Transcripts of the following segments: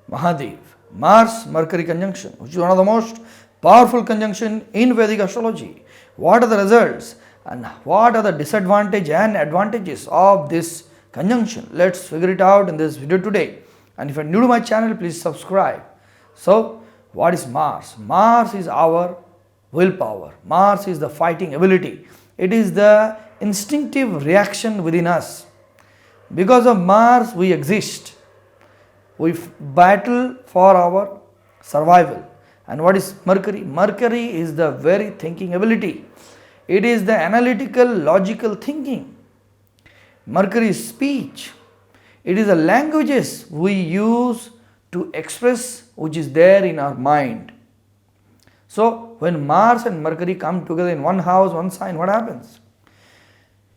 Mahadev. Mars Mercury conjunction, which is one of the most powerful conjunction in Vedic astrology. What are the results and what are the disadvantages and advantages of this conjunction? Let's figure it out in this video today. And if you are new to my channel, please subscribe. So, what is Mars? Mars is our willpower. Mars is the fighting ability. It is the instinctive reaction within us. Because of Mars, we exist. We battle for our survival. And what is Mercury? Mercury is the very thinking ability. It is the analytical, logical thinking. Mercury is speech. It is the languages we use to express which is there in our mind. So, when Mars and Mercury come together in one house, one sign, what happens?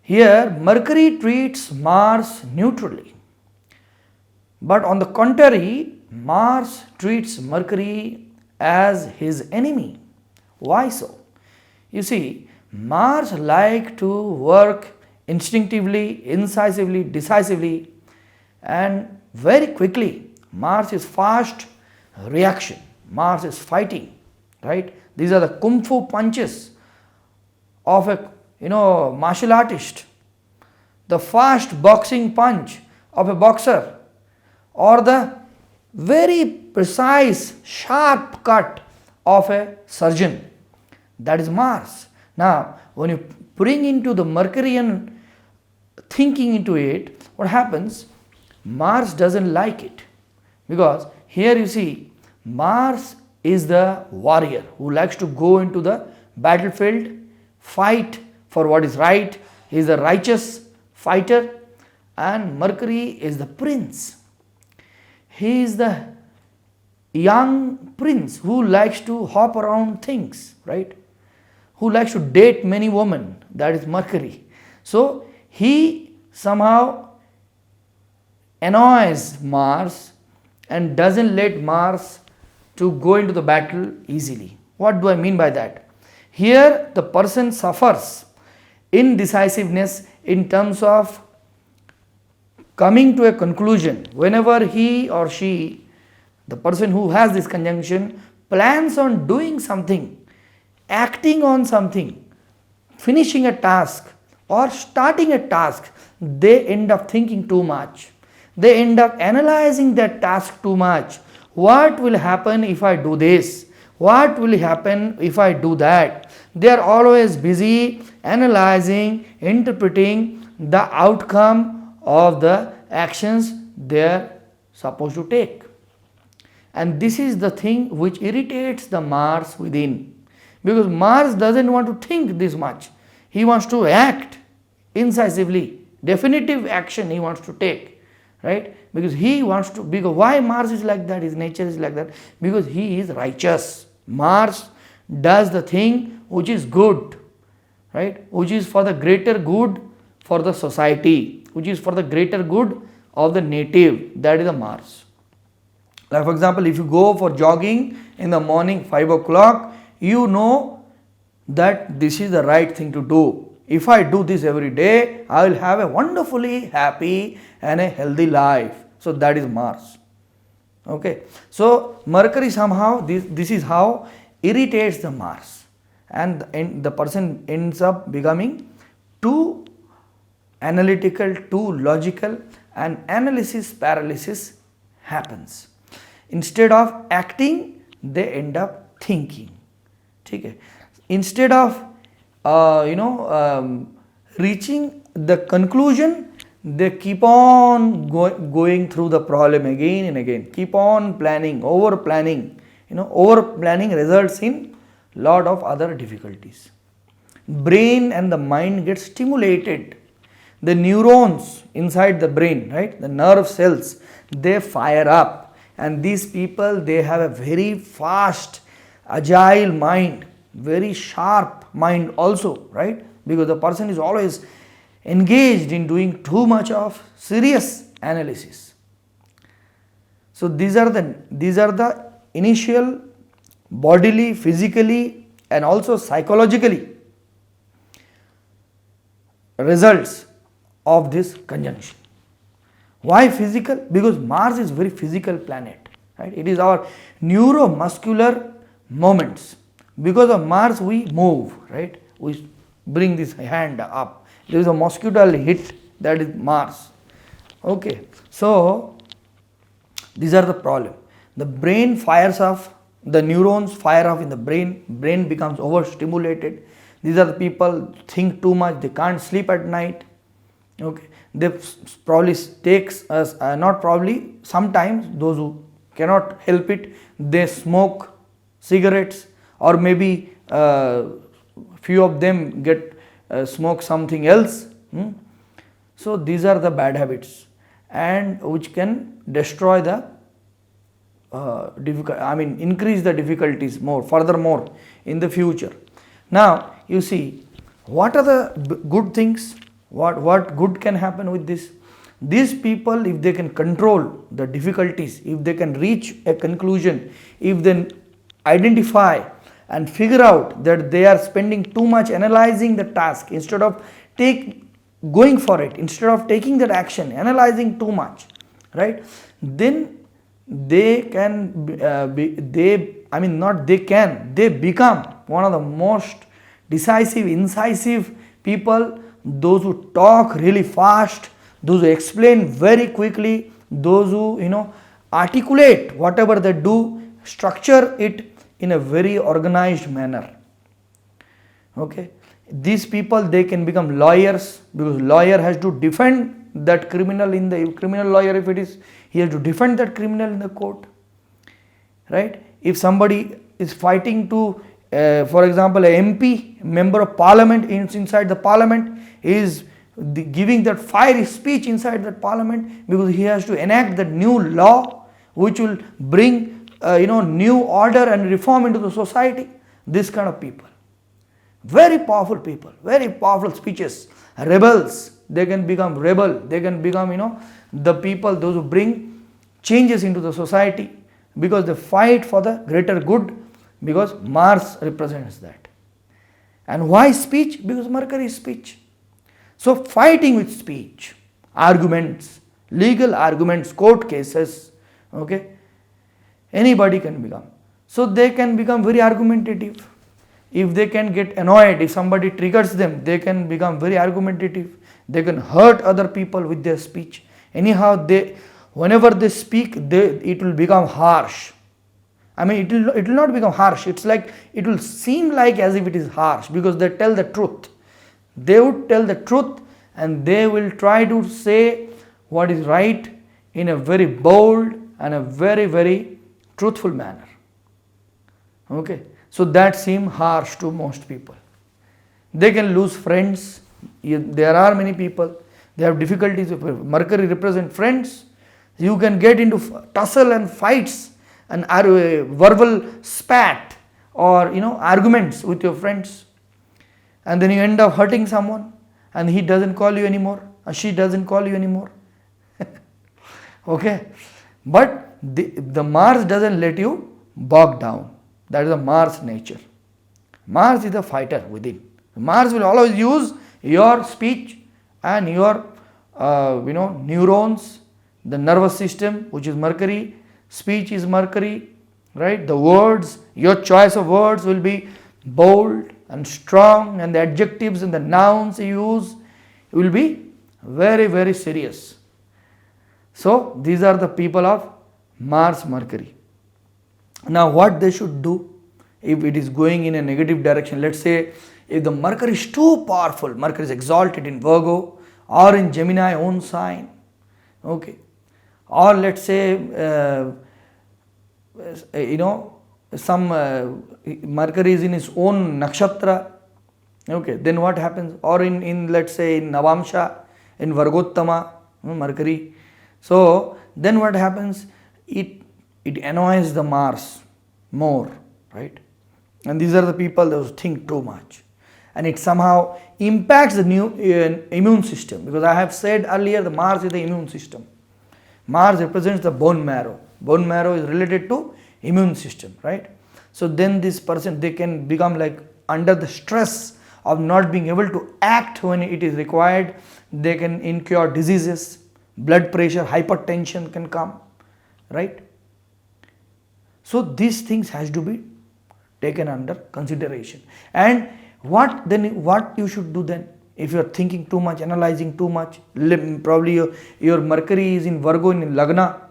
Here, Mercury treats Mars neutrally. But on the contrary, Mars treats Mercury as his enemy. Why so? You see, Mars likes to work instinctively, incisively, decisively, and very quickly. Mars is fast reaction. Mars is fighting, right? These are the kung fu punches of a martial artist. The fast boxing punch of a boxer, or the very precise sharp cut of a surgeon. That is Mars. Now, when you bring into the Mercurian thinking into it, what happens? Mars doesn't like it, because here you see Mars is the warrior who likes to go into the battlefield, fight for what is right. He is a righteous fighter, and Mercury is the prince. He is the young prince who likes to hop around things, right? Who likes to date many women. That is Mercury. So he somehow annoys Mars and doesn't let Mars to go into the battle easily. What do I mean by that? Here the person suffers indecisiveness in terms of coming to a conclusion. Whenever he or she, the person who has this conjunction, plans on doing something, acting on something, finishing a task or starting a task, they end up thinking too much. They end up analyzing that task too much. What will happen if I do this? What will happen if I do that? They are always busy analyzing, interpreting the outcome of the actions they are supposed to take. And this is the thing which irritates the Mars within. Because Mars doesn't want to think this much. He wants to act incisively. Definitive action he wants to take. Right? Because he wants to, because why Mars is like that, his nature is like that? Because he is righteous. Mars does the thing which is good. Right? Which is for the greater good for the society. Which is for the greater good of the native. That is the Mars. Like for example, if you go for jogging in the morning 5 o'clock, you know that this is the right thing to do. If I do this every day, I will have a wonderfully happy and a healthy life. So that is Mars. Okay. So Mercury somehow, this is how irritates the Mars. And the person ends up becoming too analytical, too logical, and analysis paralysis happens. Instead of acting, they end up thinking. Okay. Instead of reaching the conclusion, they keep on going through the problem again and again. Keep on planning, over planning. Over planning results in lot of other difficulties. Brain and the mind get stimulated. The neurons inside the brain, right, the nerve cells, they fire up, and these people, they have a very fast, agile mind, very sharp mind also, right, because the person is always engaged in doing too much of serious analysis. So these are the initial bodily, physically, and also psychologically results of this conjunction. Why physical? Because Mars is very physical planet, right? It is our neuromuscular moments. Because of Mars we move, right? We bring this hand up. There is a mosquital hit, that is Mars. Okay, so these are the problem. The brain fires off, the neurons fire off in the brain becomes overstimulated. These are the people think too much, they can't sleep at night. Okay, they probably takes us not probably, sometimes those who cannot help it, they smoke cigarettes, or maybe few of them get smoke something else. So these are the bad habits, and which can destroy the increase the difficulties more furthermore in the future. Now you see, what are the good things, what good can happen with this? These people, if they can control the difficulties, if they can reach a conclusion, if they identify and figure out that they are spending too much analyzing the task instead of going for it, instead of taking that action, analyzing too much, right, then they can they become one of the most decisive, incisive people, those who talk really fast, those who explain very quickly, those who articulate whatever they do, structure it in a very organized manner. Okay, these people, they can become lawyers, because lawyer has to defend that criminal in the criminal lawyer, if it is, he has to defend that criminal in the court, right? If somebody is fighting to for example, a MP, member of parliament, inside the parliament, is giving that fiery speech inside that parliament, because he has to enact that new law which will bring new order and reform into the society. This kind of people, very powerful people, very powerful speeches. Rebels, they can become rebel, they can become the people, those who bring changes into the society, because they fight for the greater good, because Mars represents that. And why speech? Because Mercury is speech. So fighting with speech, arguments, legal arguments, court cases, okay, anybody can become. So they can become very argumentative. If they can get annoyed, if somebody triggers them, they can become very argumentative. They can hurt other people with their speech. Anyhow, whenever they speak, it will become harsh. It will not become harsh. It's like, it will seem like as if it is harsh, because they tell the truth. They would tell the truth, and they will try to say what is right in a very bold and a very, very truthful manner. Okay, so that seems harsh to most people. They can lose friends. There are many people, they have difficulties. Mercury represents friends. You can get into tussle and fights and verbal spat, or arguments with your friends, and then you end up hurting someone, and he doesn't call you anymore, or she doesn't call you anymore. Okay, but the Mars doesn't let you bog down. That is the Mars nature. Mars is a fighter within. Mars will always use your speech and your neurons, the nervous system, which is Mercury. Speech is Mercury, right? The words, your choice of words will be bold and strong, and the adjectives and the nouns you use will be very, very serious. So these are the people of Mars, Mercury. Now what they should do if it is going in a negative direction? Let's say if the Mercury is too powerful, Mercury is exalted in Virgo or in Gemini own sign, okay, or let's say some Mercury is in his own nakshatra, okay, then what happens? Or in let's say in Navamsha, in Vargottama, Mercury. So then what happens? It annoys the Mars more, right? And these are the people that think too much, and it somehow impacts the immune system, because I have said earlier, the Mars is the immune system. Mars represents the bone marrow. Bone marrow is related to immune system, right? So then this person, they can become like under the stress of not being able to act when it is required. They can incur diseases, blood pressure, hypertension can come, right? So these things has to be taken under consideration. And what you should do then? If you are thinking too much, analyzing too much, probably your Mercury is in Virgo in Lagna.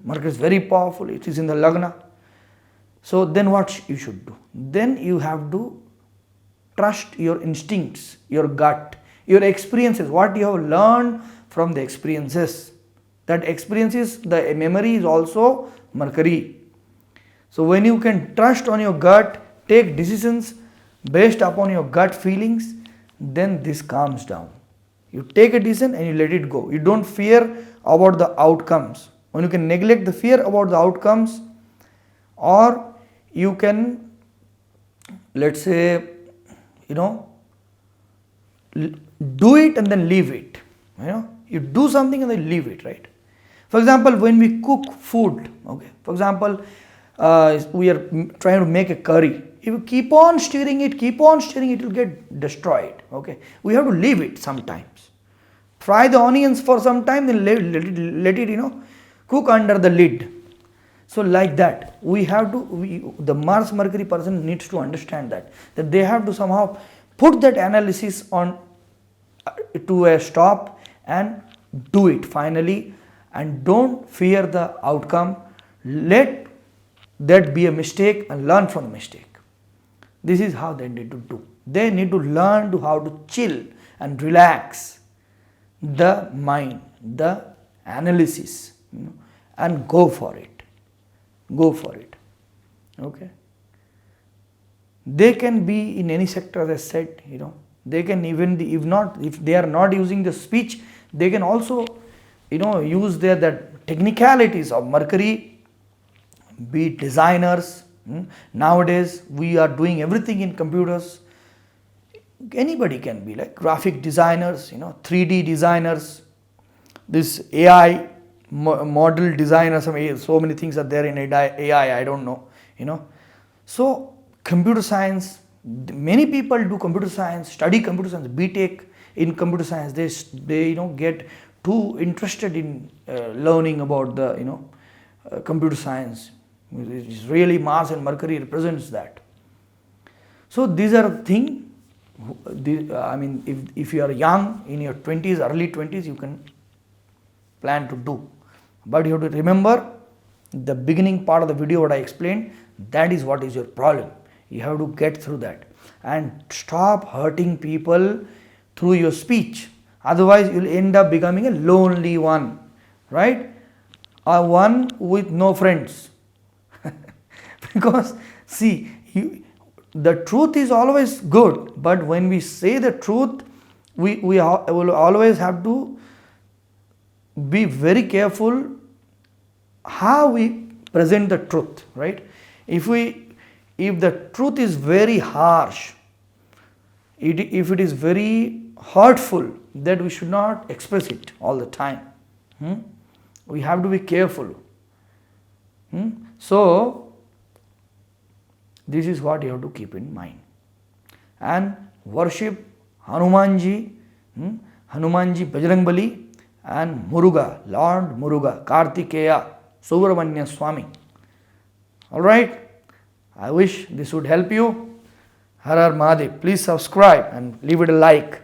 Mercury is very powerful, it is in the Lagna. So then what you should do? Then you have to trust your instincts, your gut, your experiences, what you have learned from the experiences. That experiences, the memory is also Mercury. So when you can trust on your gut, take decisions based upon your gut feelings, then this calms down. You take a decision and you let it go. You don't fear about the outcomes. When you can neglect the fear about the outcomes, or you can, let's say, do it and then leave it. You do something and then leave it, right? For example, when we cook food, okay, for example, we are trying to make a curry. If you keep on stirring it, it will get destroyed. Okay, we have to leave it sometimes. Fry the onions for some time, then let it cook under the lid. So like that, we have to. The Mars Mercury person needs to understand that they have to somehow put that analysis on to a stop and do it finally, and don't fear the outcome. Let that be a mistake and learn from the mistake. This is how they need to do. They need to learn how to chill and relax the mind, the analysis, and go for it. Go for it. Okay. They can be in any sector, as I said. They can even if they are not using the speech, they can also use that technicalities of Mercury. Be designers. Nowadays we are doing everything in computers. Anybody can be like graphic designers, 3D designers, this AI model designers. So many things are there in AI. I don't know. So computer science. Many people do computer science, study computer science, BTech in computer science. They get too interested in learning about the computer science. It's really Mars and Mercury represents that. So these are things. If you are young, in your 20s, early 20s, you can plan to do. But you have to remember the beginning part of the video what I explained. That is what is your problem. You have to get through that and stop hurting people through your speech. Otherwise, you will end up becoming a lonely one, right? Or one with no friends. Because see, the truth is always good, but when we say the truth, we will always have to be very careful how we present the truth, right? If the truth is very harsh, if it is very hurtful, that we should not express it all the time. We have to be careful. So this is what you have to keep in mind. And worship Hanumanji, Bajrangbali, and Muruga, Lord Muruga, Kartikeya, Subramanya Swami. Alright, I wish this would help you. Har Har Mahadev. Please subscribe and leave it a like.